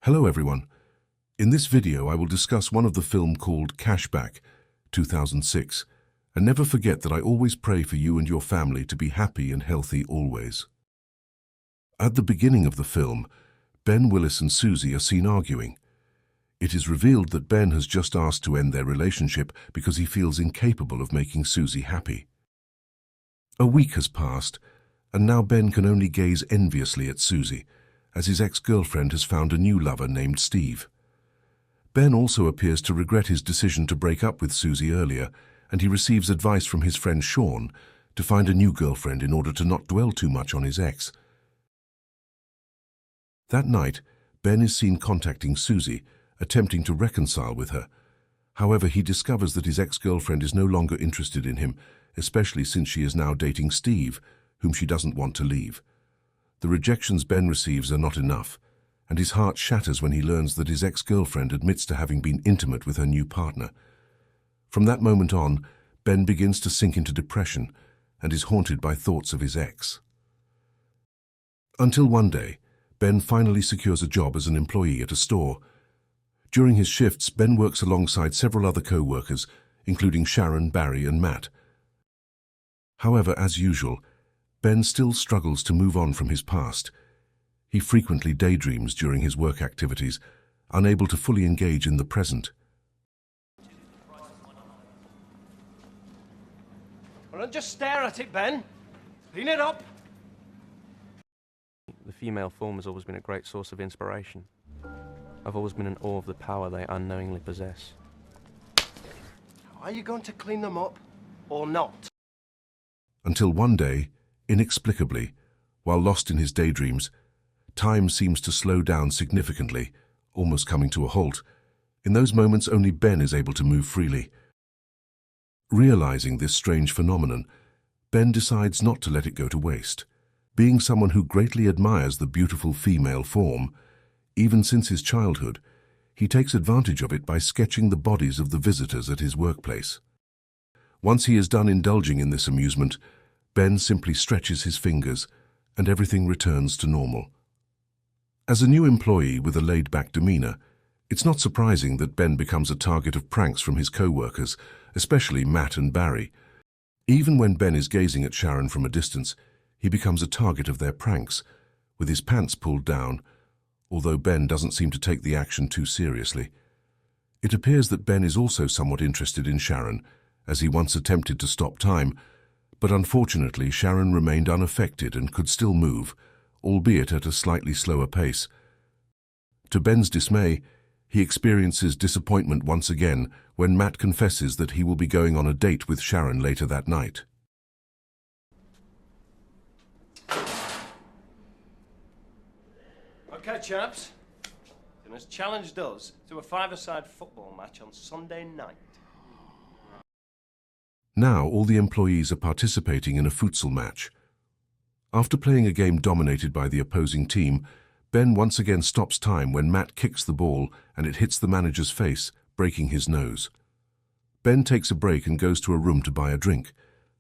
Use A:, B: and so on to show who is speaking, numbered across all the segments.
A: Hello everyone. In this video I will discuss one of the film called Cashback, 2006, and never forget that I always pray for you and your family to be happy and healthy always. At the beginning of the film, Ben Willis and Susie are seen arguing. It is revealed that Ben has just asked to end their relationship because he feels incapable of making Susie happy. A week has passed, and now Ben can only gaze enviously at Susie, as his ex-girlfriend has found a new lover named Steve. Ben also appears to regret his decision to break up with Susie earlier, and he receives advice from his friend Sean to find a new girlfriend in order to not dwell too much on his ex. That night, Ben is seen contacting Susie, attempting to reconcile with her. However, he discovers that his ex-girlfriend is no longer interested in him, especially since she is now dating Steve, whom she doesn't want to leave. The rejections Ben receives are not enough, and his heart shatters when he learns that his ex-girlfriend admits to having been intimate with her new partner. From that moment on, Ben begins to sink into depression and is haunted by thoughts of his ex. Until one day, Ben finally secures a job as an employee at a store. During his shifts, Ben works alongside several other co-workers, including Sharon, Barry, and Matt. However, as usual, Ben still struggles to move on from his past. He frequently daydreams during his work activities, unable to fully engage in the present.
B: Well, don't just stare at it, Ben. Clean it up.
C: The female form has always been a great source of inspiration. I've always been in awe of the power they unknowingly possess.
B: Are you going to clean them up or not?
A: Until one day, inexplicably, while lost in his daydreams, time seems to slow down significantly, almost coming to a halt. In those moments, only Ben is able to move freely. Realizing this strange phenomenon, Ben decides not to let it go to waste. Being someone who greatly admires the beautiful female form, even since his childhood, he takes advantage of it by sketching the bodies of the visitors at his workplace. Once he is done indulging in this amusement, Ben simply stretches his fingers, and everything returns to normal. As a new employee with a laid-back demeanor, it's not surprising that Ben becomes a target of pranks from his co-workers, especially Matt and Barry. Even when Ben is gazing at Sharon from a distance, he becomes a target of their pranks, with his pants pulled down, although Ben doesn't seem to take the action too seriously. It appears that Ben is also somewhat interested in Sharon, as he once attempted to stop time, but unfortunately Sharon remained unaffected and could still move, albeit at a slightly slower pace. To Ben's dismay, he experiences disappointment once again when Matt confesses that he will be going on a date with Sharon later that night.
B: Okay, chaps. Then has challenged us to a five-a-side football match on Sunday night.
A: Now all the employees are participating in a futsal match. After playing a game dominated by the opposing team, Ben once again stops time when Matt kicks the ball and it hits the manager's face, breaking his nose. Ben takes a break and goes to a room to buy a drink.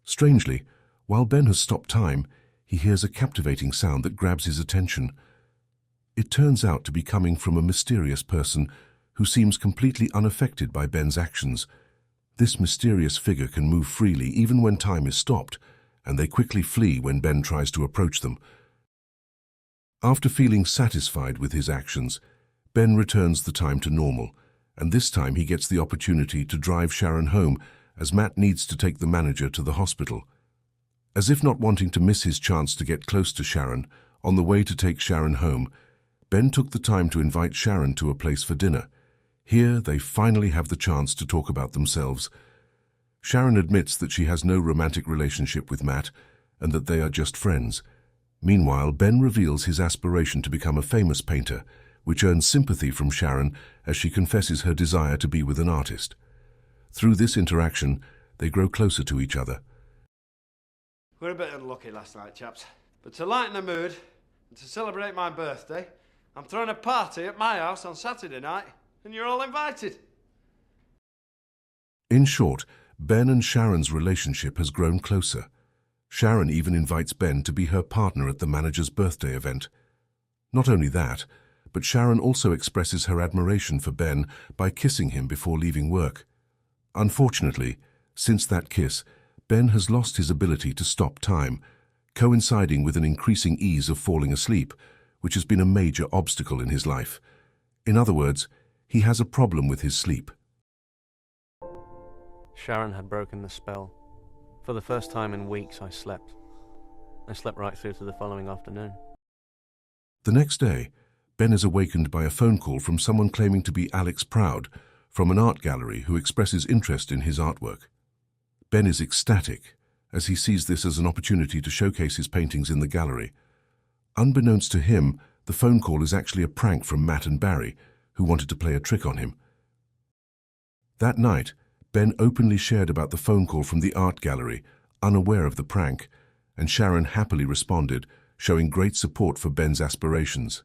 A: Strangely, while Ben has stopped time, he hears a captivating sound that grabs his attention. It turns out to be coming from a mysterious person who seems completely unaffected by Ben's actions. This mysterious figure can move freely even when time is stopped, and they quickly flee when Ben tries to approach them. After feeling satisfied with his actions, Ben returns the time to normal, and this time he gets the opportunity to drive Sharon home as Matt needs to take the manager to the hospital. As if not wanting to miss his chance to get close to Sharon, on the way to take Sharon home, Ben took the time to invite Sharon to a place for dinner. Here, they finally have the chance to talk about themselves. Sharon admits that she has no romantic relationship with Matt and that they are just friends. Meanwhile, Ben reveals his aspiration to become a famous painter, which earns sympathy from Sharon as she confesses her desire to be with an artist. Through this interaction, they grow closer to each other.
D: We're a bit unlucky last night, chaps. But to lighten the mood and to celebrate my birthday, I'm throwing a party at my house on Saturday night. And you're all invited.
A: In short, Ben and Sharon's relationship has grown closer. Sharon even invites Ben to be her partner at the manager's birthday event. Not only that, but Sharon also expresses her admiration for Ben by kissing him before leaving work. Unfortunately, since that kiss, Ben has lost his ability to stop time, coinciding with an increasing ease of falling asleep, which has been a major obstacle in his life. In other words, he has a problem with his sleep.
C: Sharon had broken the spell. For the first time in weeks, I slept. I slept right through to the following afternoon.
A: The next day, Ben is awakened by a phone call from someone claiming to be Alex Proud from an art gallery who expresses interest in his artwork. Ben is ecstatic as he sees this as an opportunity to showcase his paintings in the gallery. Unbeknownst to him, the phone call is actually a prank from Matt and Barry, who wanted to play a trick on him. That night, Ben openly shared about the phone call from the art gallery, unaware of the prank, and Sharon happily responded, showing great support for Ben's aspirations.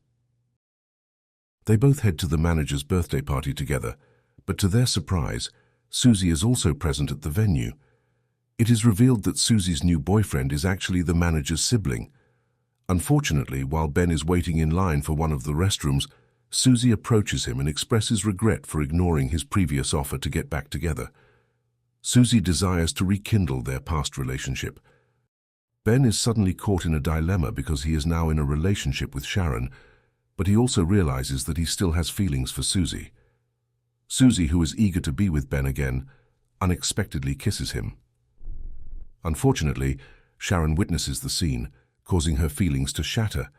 A: They both head to the manager's birthday party together, but to their surprise, Susie is also present at the venue. It is revealed that Susie's new boyfriend is actually the manager's sibling. Unfortunately, while Ben is waiting in line for one of the restrooms, Susie approaches him and expresses regret for ignoring his previous offer to get back together. Susie desires to rekindle their past relationship. Ben is suddenly caught in a dilemma because he is now in a relationship with Sharon, but he also realizes that he still has feelings for Susie. Susie, who is eager to be with Ben again, unexpectedly kisses him. Unfortunately, Sharon witnesses the scene, causing her feelings to shatter,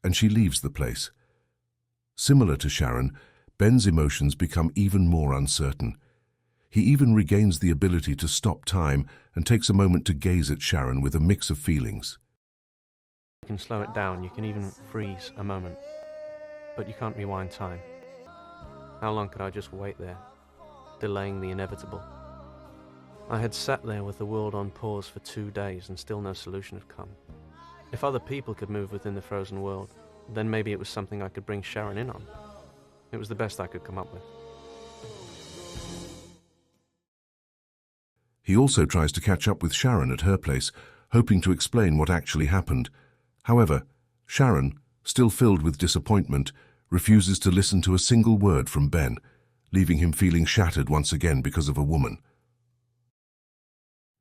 A: and she leaves the place. Similar to Sharon, Ben's emotions become even more uncertain. He even regains the ability to stop time and takes a moment to gaze at Sharon with a mix of feelings.
C: You can slow it down, you can even freeze a moment, but you can't rewind time. How long could I just wait there, delaying the inevitable? I had sat there with the world on pause for 2 days and still no solution had come. If other people could move within the frozen world, then maybe it was something I could bring Sharon in on. It was the best I could come up with.
A: He also tries to catch up with Sharon at her place, hoping to explain what actually happened. However, Sharon, still filled with disappointment, refuses to listen to a single word from Ben, leaving him feeling shattered once again because of a woman.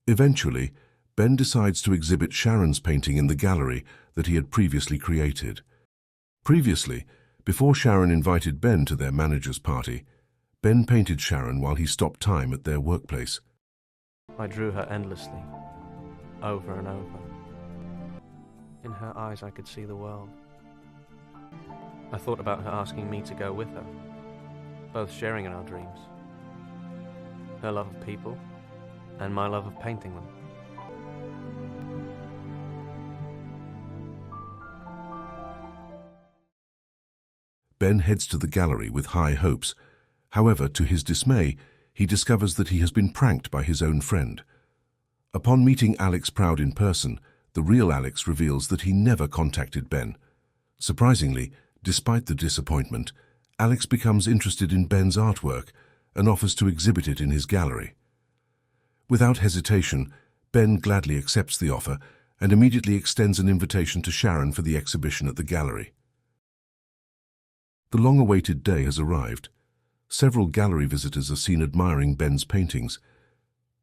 A: Eventually, Ben decides to exhibit Sharon's painting in the gallery that he had previously created. Previously, before Sharon invited Ben to their manager's party, Ben painted Sharon while he stopped time at their workplace.
C: I drew her endlessly, over and over. In her eyes I could see the world. I thought about her asking me to go with her, both sharing in our dreams. Her love of people, and my love of painting them.
A: Ben heads to the gallery with high hopes. However, to his dismay, he discovers that he has been pranked by his own friend. Upon meeting Alex Proud in person, the real Alex reveals that he never contacted Ben. Surprisingly, despite the disappointment, Alex becomes interested in Ben's artwork and offers to exhibit it in his gallery. Without hesitation, Ben gladly accepts the offer and immediately extends an invitation to Sharon for the exhibition at the gallery. The long-awaited day has arrived. Several gallery visitors are seen admiring Ben's paintings.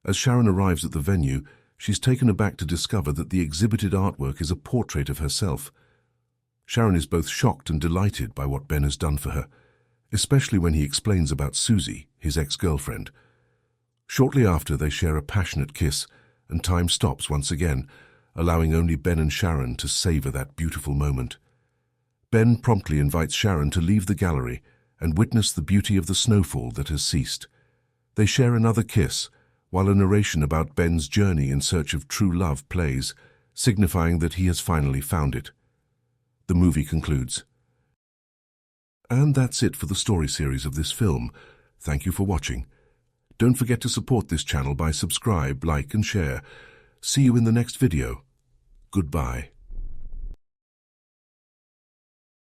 A: As Sharon arrives at the venue, she's taken aback to discover that the exhibited artwork is a portrait of herself. Sharon is both shocked and delighted by what Ben has done for her, especially when he explains about Susie, his ex-girlfriend. Shortly after, they share a passionate kiss, and time stops once again, allowing only Ben and Sharon to savor that beautiful moment. Ben promptly invites Sharon to leave the gallery and witness the beauty of the snowfall that has ceased. They share another kiss, while a narration about Ben's journey in search of true love plays, signifying that he has finally found it. The movie concludes. And that's it for the story series of this film. Thank you for watching. Don't forget to support this channel by subscribe, like and share. See you in the next video. Goodbye.